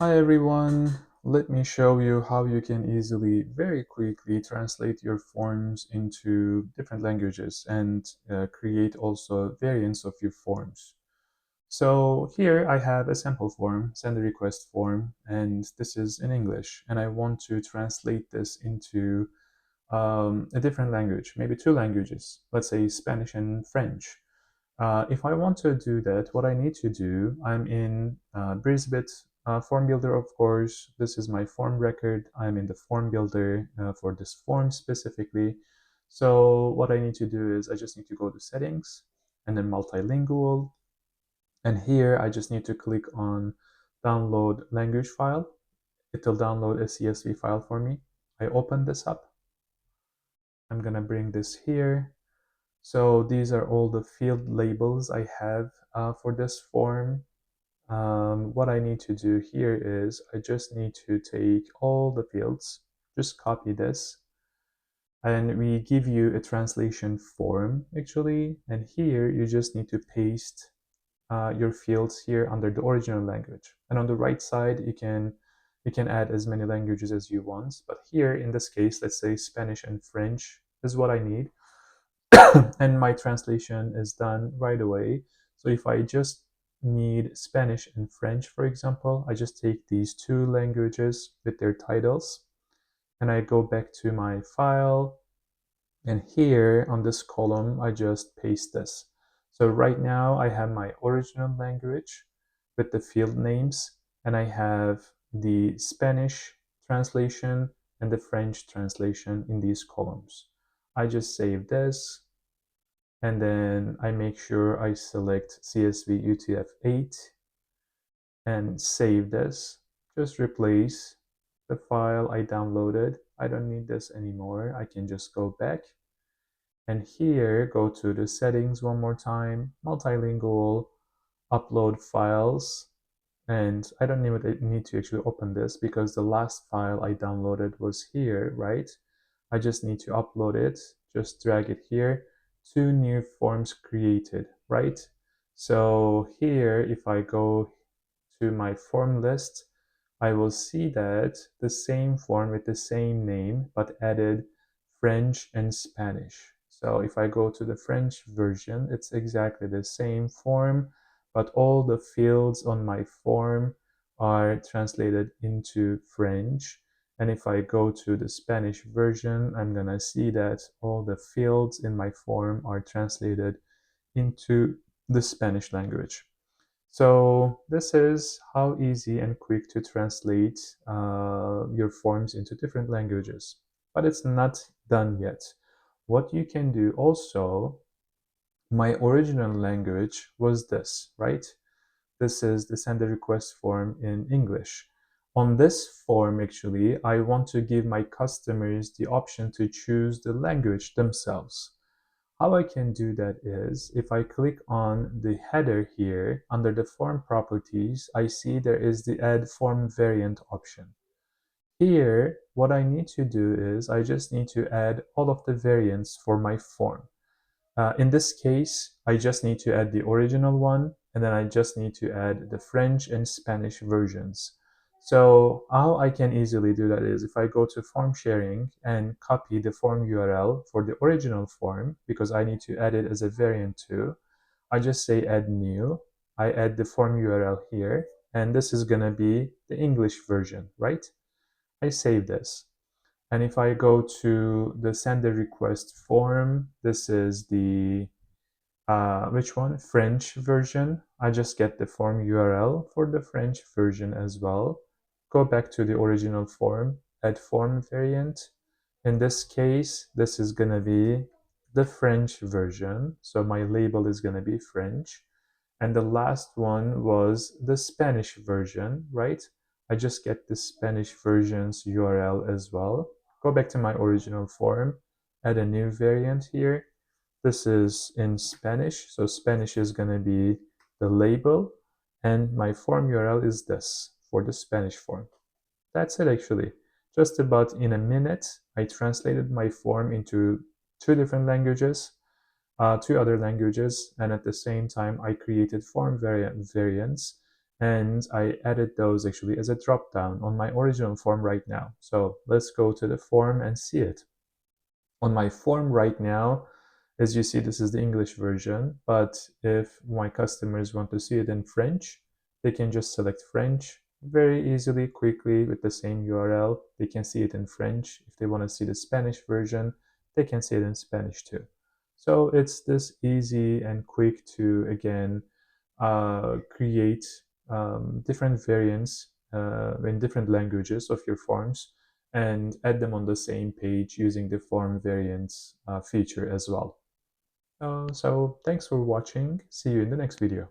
Hi everyone, let me show you how you can easily, very quickly translate your forms into different languages and create also variants of your forms. So here I have a sample form, send a request form, and this is in English. And I want to translate this into a different language, maybe two languages, let's say Spanish and French. If I want to do that, what I need to do, I'm in BreezyBit Form Builder, of course. This is my form record. I'm in the form builder for this form specifically. So what I need to do is I just need to go to settings and then multilingual. And here I just need to click on download language file. It'll download a CSV file for me. I open this up. I'm gonna bring this here. So these are all the field labels I have for this form. What I need to do here is I just need to take all the fields, just copy this, and we give you a translation form actually, and here you just need to paste your fields here under the original language. And on the right side, you can add as many languages as you want, but here in this case, let's say Spanish and French is what I need. And my translation is done right away. So if I just need Spanish and French, for example, I just take these two languages with their titles and I go back to my file, and here on this column, I just paste this. So right now I have my original language with the field names, and I have the Spanish translation and the French translation in these columns. I just save this, and then I make sure I select CSV UTF-8 and save this. Just replace the file I downloaded. I don't need this anymore. I can just go back and here go to the settings one more time, multilingual, upload files. And I don't even need to actually open this because the last file I downloaded was here, right? I just need to upload it, just drag it here. Two new forms created, right? So here, if I go to my form list, I will see that the same form with the same name, but added French and Spanish. So if I go to the French version, it's exactly the same form, but all the fields on my form are translated into French. And if I go to the Spanish version, I'm gonna see that all the fields in my form are translated into the Spanish language. So this is how easy and quick to translate your forms into different languages. But it's not done yet. What you can do also, my original language was this, right? This is the send a request form in English. On this form, actually, I want to give my customers the option to choose the language themselves. How I can do that is, if I click on the header here, under the form properties, I see there is the add form variant option. Here, what I need to do is, I just need to add all of the variants for my form. In this case, I just need to add the original one, and then I just need to add the French and Spanish versions. So how I can easily do that is if I go to form sharing and copy the form URL for the original form, because I need to add it as a variant too, I just say add new. I add the form URL here, and this is gonna be the English version, right? I save this. And if I go to the send a request form, this is the which one? French version. I just get the form URL for the French version as well. Go back to the original form, add form variant. In this case, this is gonna be the French version. So my label is gonna be French. And the last one was the Spanish version, right? I just get the Spanish version's URL as well. Go back to my original form, add a new variant here. This is in Spanish, so Spanish is going to be the label, and my form URL is this for the Spanish form. That's it actually. Just about in a minute, I translated my form into two different languages, two other languages, and at the same time, I created form variants and I added those actually as a drop down on my original form right now. So let's go to the form and see it. On my form right now, as you see, this is the English version, but if my customers want to see it in French, they can just select French very easily, quickly with the same URL. They can see it in French. If they want to see the Spanish version, they can see it in Spanish too. So it's this easy and quick to, again, create different variants in different languages of your forms and add them on the same page using the form variants feature as well. So thanks for watching. See you in the next video.